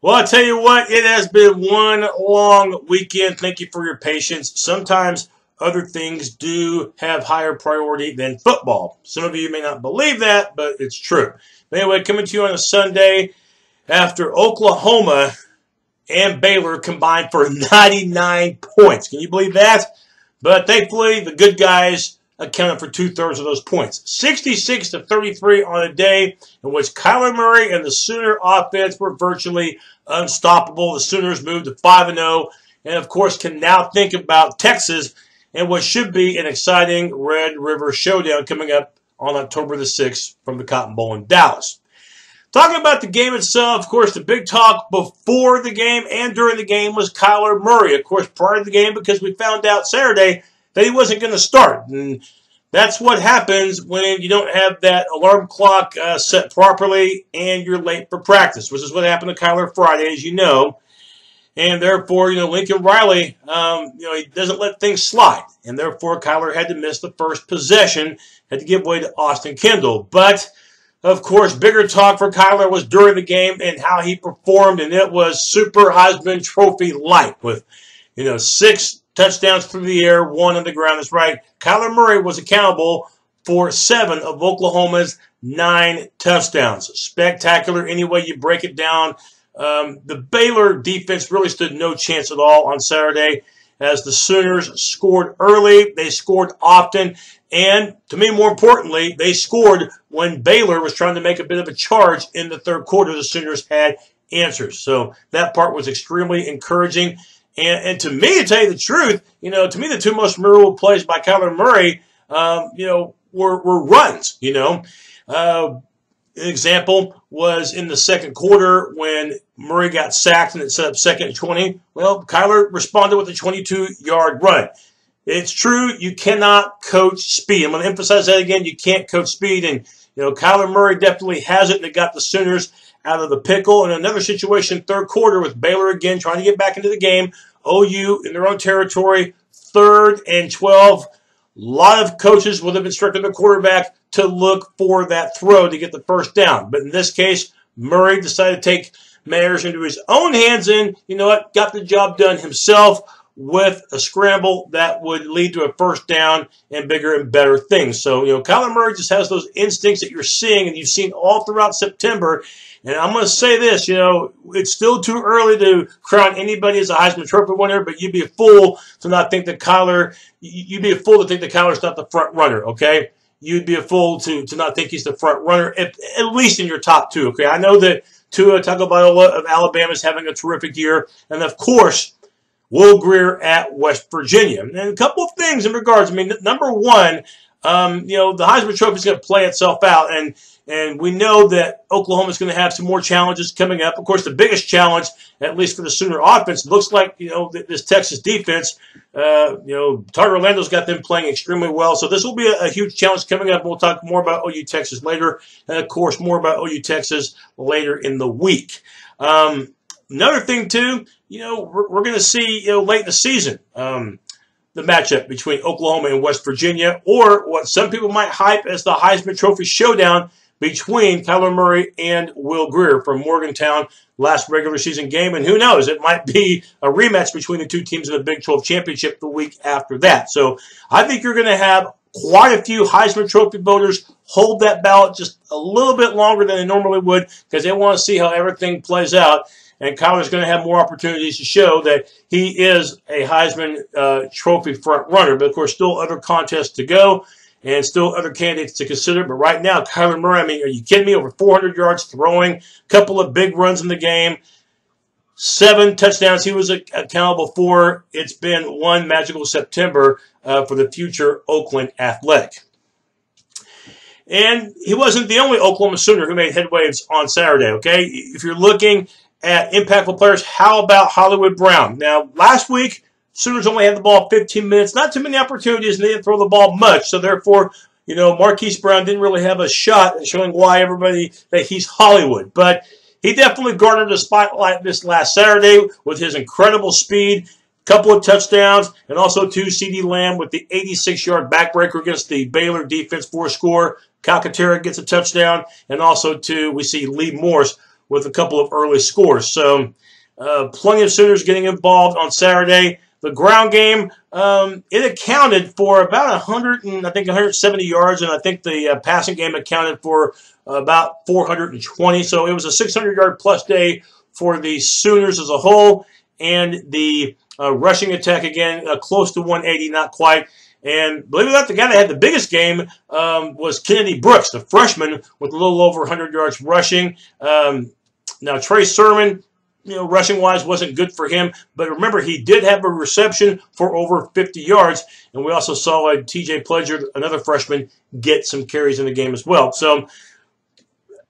Well, I tell you what, it has been one long weekend. Thank you for your patience. Sometimes other things do have higher priority than football. Some of you may not believe that, but it's true. But anyway, coming to you on a Sunday after Oklahoma and Baylor combined for 99 points. Can you believe that? But thankfully, the good guys accounted for 2/3 of those points. 66-33 on a day in which Kyler Murray and the Sooner offense were virtually unstoppable. The Sooners moved to 5-0 and, of course, can now think about Texas and what should be an exciting Red River Showdown coming up on October the 6th from the Cotton Bowl in Dallas. Talking about the game itself, of course, the big talk before the game and during the game was Kyler Murray. Of course, prior to the game, because we found out Saturday that he wasn't going to start. And that's what happens when you don't have that alarm clock set properly and you're late for practice, which is what happened to Kyler Friday, as you know. And therefore, Lincoln Riley, he doesn't let things slide. And therefore, Kyler had to miss the first possession, had to give way to Austin Kendall. But, of course, bigger talk for Kyler was during the game and how he performed, and it was Super Heisman Trophy-like with, 6 touchdowns through the air, 1 on the ground. That's right. Kyler Murray was accountable for 7 of Oklahoma's 9 touchdowns. Spectacular any way you break it down. The Baylor defense really stood no chance at all on Saturday as the Sooners scored early. They scored often. And, to me, more importantly, they scored when Baylor was trying to make a bit of a charge in the third quarter. The Sooners had answers. So that part was extremely encouraging. And to me, to tell you the truth, to me, the 2 most memorable plays by Kyler Murray, were runs, An example was in the second quarter when Murray got sacked and it set up 2nd and 20. Well, Kyler responded with a 22-yard run. It's true, you cannot coach speed. I'm going to emphasize that again. You can't coach speed. And, Kyler Murray definitely has it, and it got the Sooners out of the pickle. In another situation, third quarter with Baylor again trying to get back into the game. OU in their own territory, 3rd and 12. A lot of coaches would have instructed the quarterback to look for that throw to get the first down. But in this case, Murray decided to take matters into his own hands and, got the job done himself with a scramble that would lead to a first down and bigger and better things. So, Kyler Murray just has those instincts that you're seeing and you've seen all throughout September. And I'm going to say this, it's still too early to crown anybody as a Heisman Trophy winner, but you'd be a fool to not think that Kyler's not the front runner, okay? You'd be a fool to not think he's the front runner, at least in your top 2, okay? I know that Tua Tagovailoa of Alabama is having a terrific year, and of course, Will Grier at West Virginia. And a couple of things in regards, number one, the Heisman Trophy is going to play itself out, and we know that Oklahoma is going to have some more challenges coming up. Of course, the biggest challenge, at least for the Sooner offense, looks like, this Texas defense, Tartar Orlando's got them playing extremely well. So this will be a huge challenge coming up. We'll talk more about OU Texas later, and, of course, more about OU Texas later in the week. Another thing, too, we're going to see, late in the season, the matchup between Oklahoma and West Virginia, or what some people might hype as the Heisman Trophy showdown between Kyler Murray and Will Grier from Morgantown last regular season game. And who knows, it might be a rematch between the 2 teams in the Big 12 championship the week after that. So I think you're going to have quite a few Heisman Trophy voters hold that ballot just a little bit longer than they normally would because they want to see how everything plays out. And Kyler's going to have more opportunities to show that he is a Heisman Trophy front runner. But, of course, still other contests to go and still other candidates to consider. But right now, Kyler Murray, are you kidding me? Over 400 yards throwing, a couple of big runs in the game, 7 touchdowns he was accountable for. It's been one magical September for the future Oakland Athletic. And he wasn't the only Oklahoma Sooner who made headways on Saturday, okay? If you're looking at impactful players, how about Hollywood Brown? Now, last week, Sooners only had the ball 15 minutes. Not too many opportunities, and they didn't throw the ball much. So, therefore, Marquise Brown didn't really have a shot at showing why everybody that he's Hollywood. But he definitely garnered the spotlight this last Saturday with his incredible speed, couple of touchdowns, and also 2 CeeDee Lamb with the 86-yard backbreaker against the Baylor defense for a score. Calcaterra gets a touchdown, and also, we see Lee Morris with a couple of early scores. So plenty of Sooners getting involved on Saturday. The ground game, it accounted for about 170 yards, and I think the passing game accounted for about 420. So it was a 600-yard-plus day for the Sooners as a whole, and the rushing attack, again, close to 180, not quite. And believe it or not, the guy that had the biggest game was Kennedy Brooks, the freshman, with a little over 100 yards rushing. Now, Trey Sermon, rushing-wise wasn't good for him. But remember, he did have a reception for over 50 yards. And we also saw T.J. Pledger, another freshman, get some carries in the game as well. So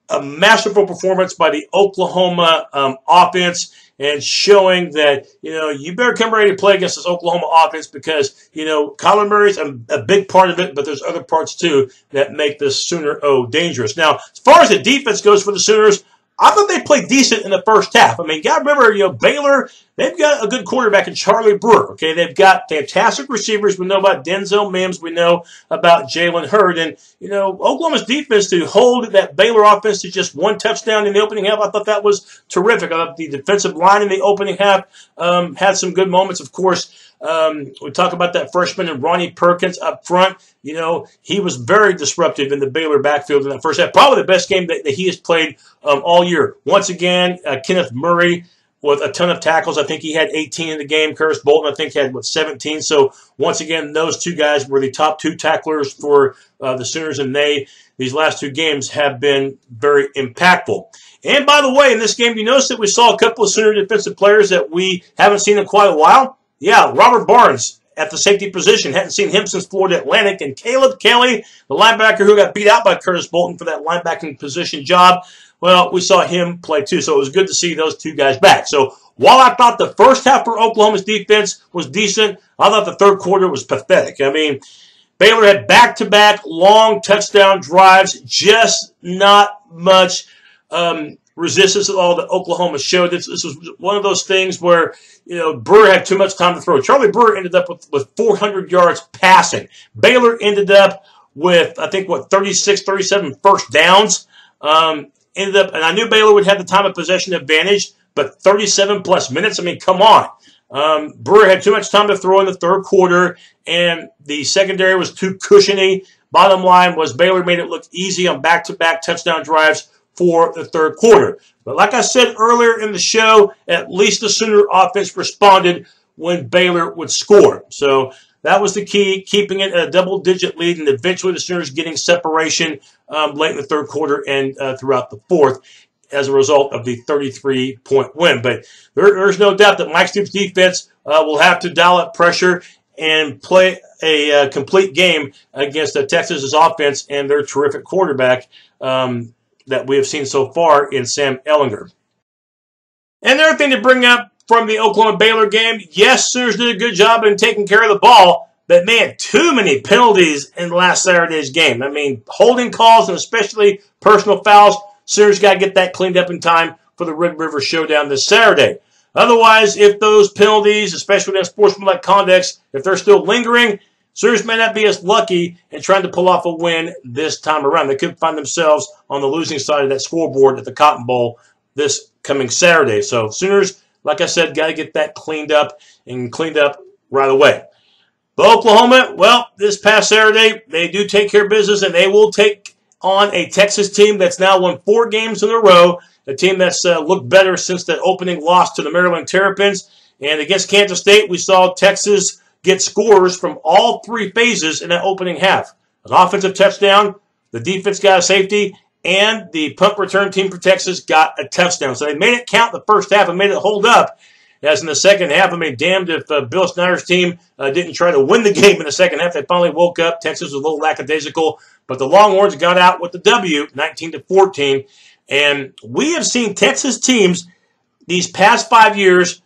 a masterful performance by the Oklahoma offense, and showing that, you better come ready to play against this Oklahoma offense because, Kyler Murray's a big part of it, but there's other parts too that make this Sooner dangerous. Now, as far as the defense goes for the Sooners, I thought they played decent in the first half. I mean, you got to remember, Baylor, they've got a good quarterback in Charlie Brewer. Okay, they've got fantastic receivers. We know about Denzel Mims. We know about Jalen Hurd. And, Oklahoma's defense to hold that Baylor offense to just one touchdown in the opening half, I thought that was terrific. I thought the defensive line in the opening half had some good moments. Of course, we talk about that freshman and Ronnie Perkins up front. He was very disruptive in the Baylor backfield in that first half. Probably the best game that he has played all year. Once again, Kenneth Murray with a ton of tackles. I think he had 18 in the game. Curtis Bolton, I think, had, 17. So, once again, those two guys were the top two tacklers for the Sooners, and these last two games have been very impactful. And, by the way, in this game, you notice that we saw a couple of Sooner defensive players that we haven't seen in quite a while. Yeah, Robert Barnes at the safety position. Hadn't seen him since Florida Atlantic. And Caleb Kelly, the linebacker who got beat out by Curtis Bolton for that linebacking position job, well, we saw him play too. So it was good to see those two guys back. So while I thought the first half for Oklahoma's defense was decent, I thought the third quarter was pathetic. I mean, Baylor had back-to-back long touchdown drives, just not much resistance at all that Oklahoma showed. This was one of those things where, Brewer had too much time to throw. Charlie Brewer ended up with 400 yards passing. Baylor ended up with, I think, 36, 37 first downs. And I knew Baylor would have the time of possession advantage, but 37-plus minutes, I mean, come on. Brewer had too much time to throw in the third quarter, and the secondary was too cushiony. Bottom line was Baylor made it look easy on back-to-back touchdown drives for the third quarter. But like I said earlier in the show, at least the Sooner offense responded when Baylor would score. So that was the key, keeping it at a double-digit lead, and eventually the Sooners getting separation late in the third quarter and throughout the fourth as a result of the 33-point win. But there's no doubt that Mike Stoops' defense will have to dial up pressure and play a complete game against Texas's offense and their terrific quarterback that we have seen so far in Sam Ehlinger. And the other thing to bring up from the Oklahoma-Baylor game, yes, Sooners did a good job in taking care of the ball, but, man, too many penalties in last Saturday's game. I mean, holding calls and especially personal fouls, Sooners got to get that cleaned up in time for the Red River Showdown this Saturday. Otherwise, if those penalties, especially in sportsmanlike conduct, if they're still lingering, Sooners may not be as lucky in trying to pull off a win this time around. They could find themselves on the losing side of that scoreboard at the Cotton Bowl this coming Saturday. So Sooners, like I said, got to get that cleaned up and cleaned up right away. But Oklahoma, well, this past Saturday, they do take care of business, and they will take on a Texas team that's now won 4 games in a row, a team that's looked better since that opening loss to the Maryland Terrapins. And against Kansas State, we saw Texas get scores from all 3 phases in that opening half. An offensive touchdown, the defense got a safety, and the punt return team for Texas got a touchdown. So they made it count the first half and made it hold up. As in the second half, I mean, damned if Bill Snyder's team didn't try to win the game in the second half. They finally woke up. Texas was a little lackadaisical, but the Longhorns got out with the W, 19-14. And we have seen Texas teams these past 5 years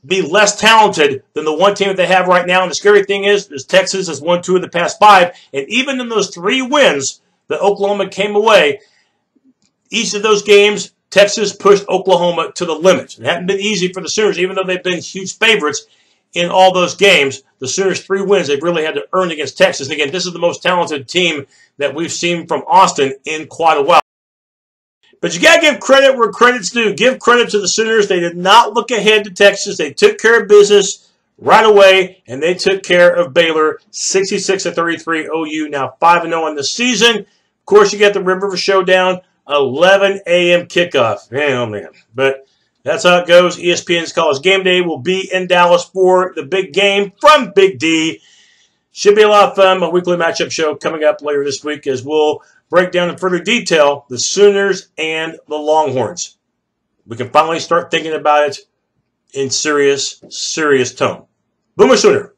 be less talented than the one team that they have right now. And the scary thing is Texas has won 2 of the past 5. And even in those 3 wins that Oklahoma came away, each of those games, Texas pushed Oklahoma to the limit. It hadn't been easy for the Sooners, even though they've been huge favorites in all those games. The Sooners' 3 wins they've really had to earn against Texas. And again, this is the most talented team that we've seen from Austin in quite a while. But you got to give credit where credit's due. Give credit to the Sooners. They did not look ahead to Texas. They took care of business right away, and they took care of Baylor, 66-33. OU now 5-0 in the season. Of course, you got the Red River Showdown, 11 a.m. kickoff. Man, oh, man. But that's how it goes. ESPN's College Game Day will be in Dallas for the big game from Big D. Should be a lot of fun. My weekly matchup show coming up later this week as we'll break down in further detail the Sooners and the Longhorns. We can finally start thinking about it in serious tone. Boomer Sooner.